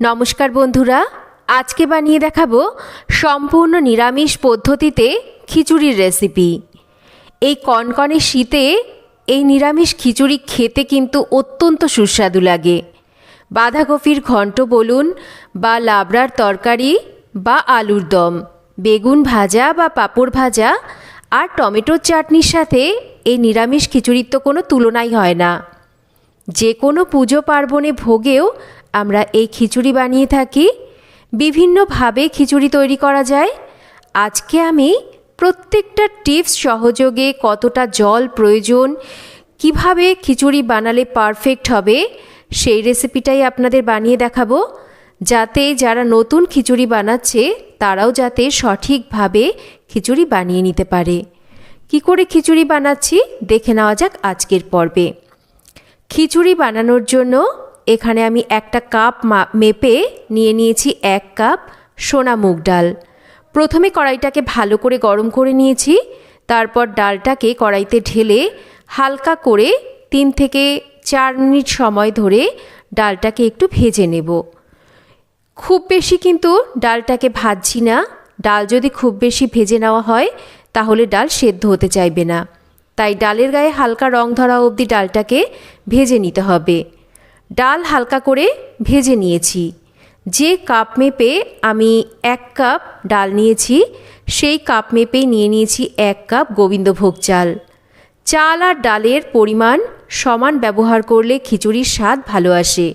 নমস্কার বন্ধুরা, আজকে বানিয়ে দেখাবো সম্পূর্ণ নিরামিষ পদ্ধতিতে খিচুড়ির রেসিপি। এই কনকনে শীতে এই নিরামিষ খিচুড়ি খেতে কিন্তু অত্যন্ত সুস্বাদু লাগে। বাঁধাকপির ঘন্ট বলুন বা লাবড়ার তরকারি বা আলুর দম, বেগুন ভাজা বা পাঁপড় ভাজা আর টমেটোর চাটনির সাথে এই নিরামিষ খিচুড়ির তো কোনো তুলনাই হয় না। যে কোনো পুজো পার্বণে ভোগেও আমরা এই খিচুড়ি বানিয়ে থাকি। বিভিন্নভাবে খিচুড়ি তৈরি করা যায়। আজকে আমি প্রত্যেকটা টিপস সহযোগে কতটা জল প্রয়োজন, কিভাবে খিচুড়ি বানালে পারফেক্ট হবে, সেই রেসিপিটাই আপনাদের বানিয়ে দেখাবো, যাতে যারা নতুন খিচুড়ি বানাচ্ছে তারাও যাতে সঠিকভাবে খিচুড়ি বানিয়ে নিতে পারে। কি করে খিচুড়ি বানাচ্ছি দেখে নেওয়া যাক আজকের পর্বে। খিচুড়ি বানানোর জন্য এখানে আমি একটা কাপ মেপে নিয়ে নিয়েছি 1 কাপ সোনা মুগ ডাল। প্রথমে কড়াইটাকে ভালো করে গরম করে নিয়েছি। তারপর ডালটাকে কড়াইতে ঢেলে হালকা করে 3 থেকে 4 মিনিট সময় ধরে ডালটাকে একটু ভেজে নেব। খুব বেশি কিন্তু ডালটাকে ভাজছি না। ডাল যদি খুব বেশি ভেজে নেওয়া হয় তাহলে ডাল সেদ্ধ হতে চাইবে না। তাই ডালের গায়ে হালকা রং ধরা অবধি ডালটাকে ভেজে নিতে হবে। ডাল হালকা করে ভেজে নিয়েছি। যে কাপ মেপে আমি 1 কাপ ডাল নিয়েছি সেই কাপ মেপেই নিয়ে নিয়েছি 1 কাপ গোবিন্দভোগ চাল। চাল আর ডালের পরিমাণ সমান ব্যবহার করলে খিচুড়ির স্বাদ ভালো আসে।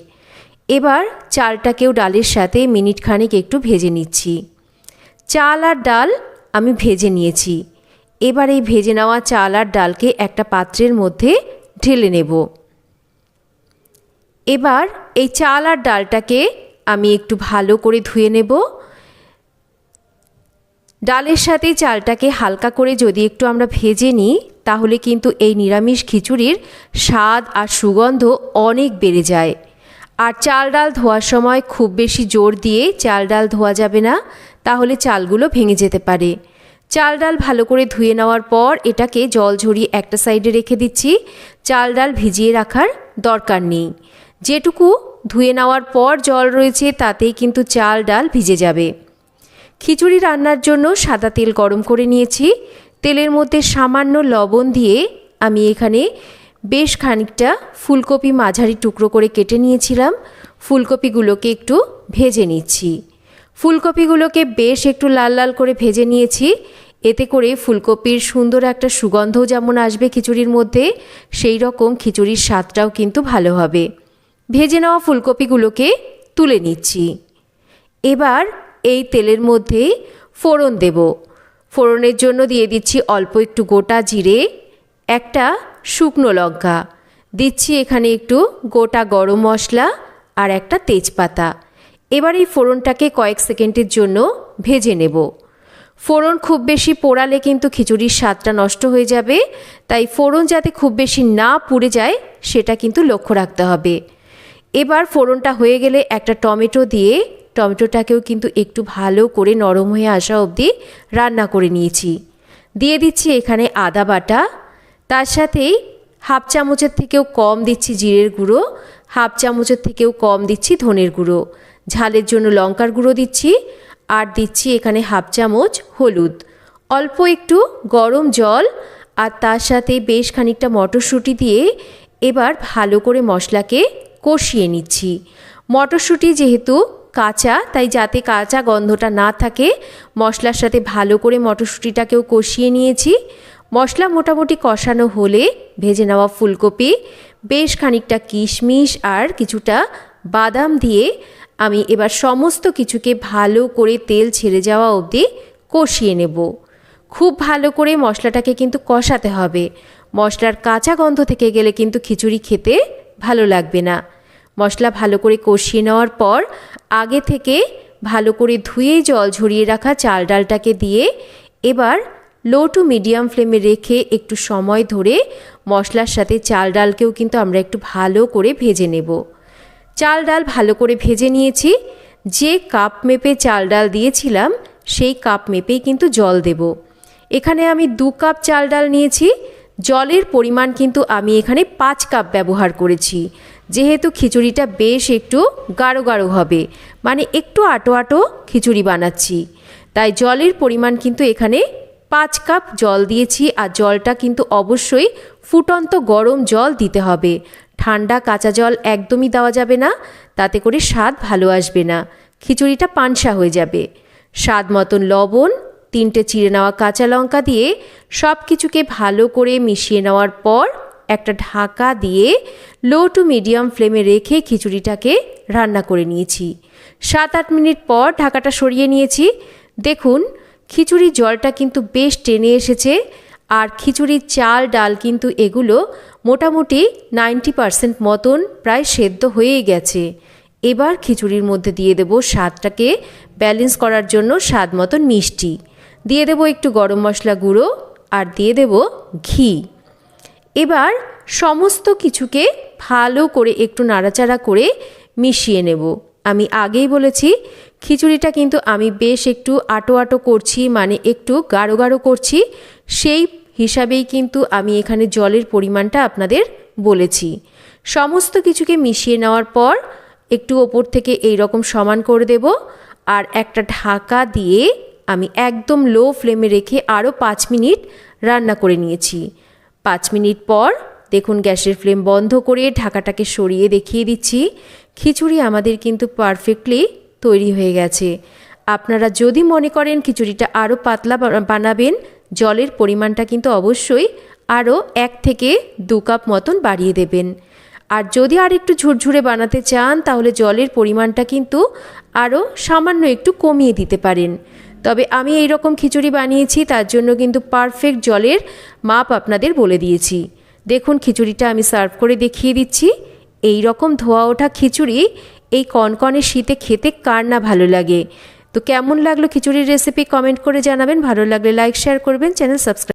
এবার চালটাকেও ডালের সাথে মিনিট খানেক একটু ভেজে নিচ্ছি। চাল আর ডাল আমি ভেজে নিয়েছি। এবার এই ভেজে নেওয়া চাল আর ডালকে একটা পাত্রের মধ্যে ঢেলে নেব। এবার এই চাল আর ডালটাকে আমি একটু ভালো করে ধুয়ে নেব। ডালের সাথে চালটাকে হালকা করে যদি একটু আমরা ভেজে নিই তাহলে কিন্তু এই নিরামিষ খিচুড়ির স্বাদ আর সুগন্ধ অনেক বেড়ে যায়। আর চাল ডাল ধোয়ার সময় খুব বেশি জোর দিয়ে চাল ডাল ধোয়া যাবে না, তাহলে চালগুলো ভেঙে যেতে পারে। চাল ডাল ভালো করে ধুয়ে নেওয়ার পর এটাকে জল ঝরিয়ে একটা সাইডে রেখে দিচ্ছি। চাল ডাল ভিজিয়ে রাখার দরকার নেই। যেটুকু ধুয়ে নেওয়ার পর জল রয়েছে তাতেই কিন্তু চাল ডাল ভিজে যাবে। খিচুড়ি রান্নার জন্য সাদা তেল গরম করে নিয়েছি। তেলের মধ্যে সামান্য লবণ দিয়ে আমি এখানে বেশ খানিকটা ফুলকপি মাঝারি টুকরো করে কেটে নিয়েছিলাম। ফুলকপিগুলোকে একটু ভেজে নিচ্ছি। ফুলকপিগুলোকে বেশ একটু লাল লাল করে ভেজে নিয়েছি। এতে করে ফুলকপির সুন্দর একটা সুগন্ধও যেমন আসবে খিচুড়ির মধ্যে, সেই রকম খিচুড়ির স্বাদটাও কিন্তু ভালো হবে। ভেজে নেওয়া ফুলকপিগুলোকে তুলে নিচ্ছি। এবার এই তেলের মধ্যে ফোড়ন দেব। ফোড়নের জন্য দিয়ে দিচ্ছি অল্প একটু গোটা জিরে, একটা শুকনো লঙ্কা, দিচ্ছি এখানে একটু গোটা গরম মশলা আর একটা তেজপাতা। এবার এই ফোড়নটাকে কয়েক সেকেন্ডের জন্য ভেজে নেব। ফোড়ন খুব বেশি পোড়ালে কিন্তু খিচুড়ির স্বাদটা নষ্ট হয়ে যাবে। তাই ফোড়ন যাতে খুব বেশি না পুড়ে যায় সেটা কিন্তু লক্ষ্য রাখতে হবে। এবার ফোড়নটা হয়ে গেলে একটা টমেটো দিয়ে টমেটোটাকেও কিন্তু একটু ভালো করে নরম হয়ে আসা অবধি রান্না করে নিয়েছি। দিয়ে দিচ্ছি এখানে আদা বাটা, তার সাথেই 1/2 চামচের থেকেও কম দিচ্ছি জিরের গুঁড়ো, 1/2 চামচের থেকেও কম দিচ্ছি ধনের গুঁড়ো, ঝালের জন্য লঙ্কার গুঁড়ো দিচ্ছি, আর দিচ্ছি এখানে 1/2 চামচ হলুদ, অল্প একটু গরম জল আর তার সাথে বেশ খানিকটা মটরশুঁটি দিয়ে এবার ভালো করে মশলাকে কষিয়ে নিচ্ছি। মটরশুঁটি যেহেতু কাঁচা, তাই যাতে কাঁচা গন্ধটা না থাকে মশলার সাথে ভালো করে মটরশুঁটিটাকেও কষিয়ে নিয়েছি। মশলা মোটামুটি কষানো হলে ভেজে নেওয়া ফুলকপি, বেশ খানিকটা কিশমিশ আর কিছুটা বাদাম দিয়ে আমি এবার সমস্ত কিছুকে ভালো করে তেল ছেড়ে যাওয়া অবধি কষিয়ে নেব। খুব ভালো করে মশলাটাকে কিন্তু কষাতে হবে। মশলার কাঁচা গন্ধ থেকে গেলে কিন্তু খিচুড়ি খেতে ভালো লাগবে না। মশলা ভালো করে কষিয়ে নেওয়ার পর আগে থেকে ভালো করে ধুয়ে জল ঝরিয়ে রাখা চাল ডালটাকে দিয়ে এবার লো টু মিডিয়াম ফ্লেমে রেখে একটু সময় ধরে মশলার সাথে চাল ডালকেও কিন্তু আমরা একটু ভালো করে ভেজে নেব। চাল ডাল ভালো করে ভেজে নিয়েছি। যে কাপ মেপে চাল ডাল দিয়েছিলাম সেই কাপ মেপেই কিন্তু জল দেব। এখানে আমি 2 কাপ চাল ডাল নিয়েছি। জলের পরিমাণ কিন্তু আমি এখানে 5 কাপ ব্যবহার করেছি। যেহেতু খিচুড়িটা বেশ একটু গাঢ় গাঢ় হবে, মানে একটু আটো আটো খিচুড়ি বানাচ্ছি, তাই জলের পরিমাণ কিন্তু এখানে 5 কাপ জল দিয়েছি। আর জলটা কিন্তু অবশ্যই ফুটন্ত গরম জল দিতে হবে, ঠান্ডা কাঁচা জল একদমই দেওয়া যাবে না, তাতে করে স্বাদ ভালো আসবে না, খিচুড়িটা পানসা হয়ে যাবে। স্বাদ মতন লবণ, 3টে চিড়ে নেওয়া কাঁচা লঙ্কা দিয়ে সব কিছুকে ভালো করে মিশিয়ে নেওয়ার পর একটা ঢাকা দিয়ে লো টু মিডিয়াম ফ্লেমে রেখে খিচুড়িটাকে রান্না করে নিয়েছি। 7-8 মিনিট পর ঢাকাটা সরিয়ে নিয়েছি। দেখুন খিচুড়ির জলটা কিন্তু বেশ টেনে এসেছে, আর খিচুড়ির চাল ডাল কিন্তু এগুলো মোটামুটি 90% মতন প্রায় সেদ্ধ হয়েই গেছে। এবার খিচুড়ির মধ্যে দিয়ে দেব স্বাদটাকে ব্যালেন্স করার জন্য স্বাদ মতন মিষ্টি, দিয়ে দেব একটু গরম মশলা গুঁড়ো, আর দিয়ে দেব ঘি। এবার সমস্ত কিছুকে ভালো করে একটু নাড়াচাড়া করে মিশিয়ে নেব। আমি আগেই বলেছি খিচুড়িটা কিন্তু আমি বেশ একটু আটো আটো করছি, মানে একটু গাঢ় গাঢ় করছি, সেই হিসাবেই কিন্তু আমি এখানে জলের পরিমাণটা আপনাদের বলেছি। সমস্ত কিছুকে মিশিয়ে নেওয়ার পর একটু ওপর থেকে এই রকম সমান করে দেব, আর একটা ঢাকা দিয়ে আমি একদম লো ফ্লেমে রেখে আরও 5 মিনিট রান্না করে নিয়েছি। 5 মিনিট পর দেখুন গ্যাসের ফ্লেম বন্ধ করে ঢাকাটাকে সরিয়ে দেখিয়ে দিচ্ছি, খিচুড়ি আমাদের কিন্তু পারফেক্টলি তৈরি হয়ে গেছে। আপনারা যদি মনে করেন খিচুড়িটা আরও পাতলা বানাবেন, জলের পরিমাণটা কিন্তু অবশ্যই আরও 1 থেকে 2 কাপ মতন বাড়িয়ে দেবেন। আর যদি আর একটু ঝুরঝুরে বানাতে চান তাহলে জলের পরিমাণটা কিন্তু আরও সামান্য একটু কমিয়ে দিতে পারেন। তবে আমি এই রকম খিচুড়ি বানিয়েছি, তার জন্য কিন্তু পারফেক্ট জলের মাপ আপনাদের বলে দিয়েছি। দেখুন খিচুড়িটা আমি সার্ভ করে দেখিয়ে দিচ্ছি। এই রকম ধোয়া ওঠা খিচুড়ি এই কনকনে শীতে খেতে কার না ভালো লাগে। তো কেমন লাগলো খিচুড়ির রেসিপি কমেন্ট করে জানাবেন, ভালো লাগলে লাইক শেয়ার করবেন, চ্যানেল সাবস্ক্রাইব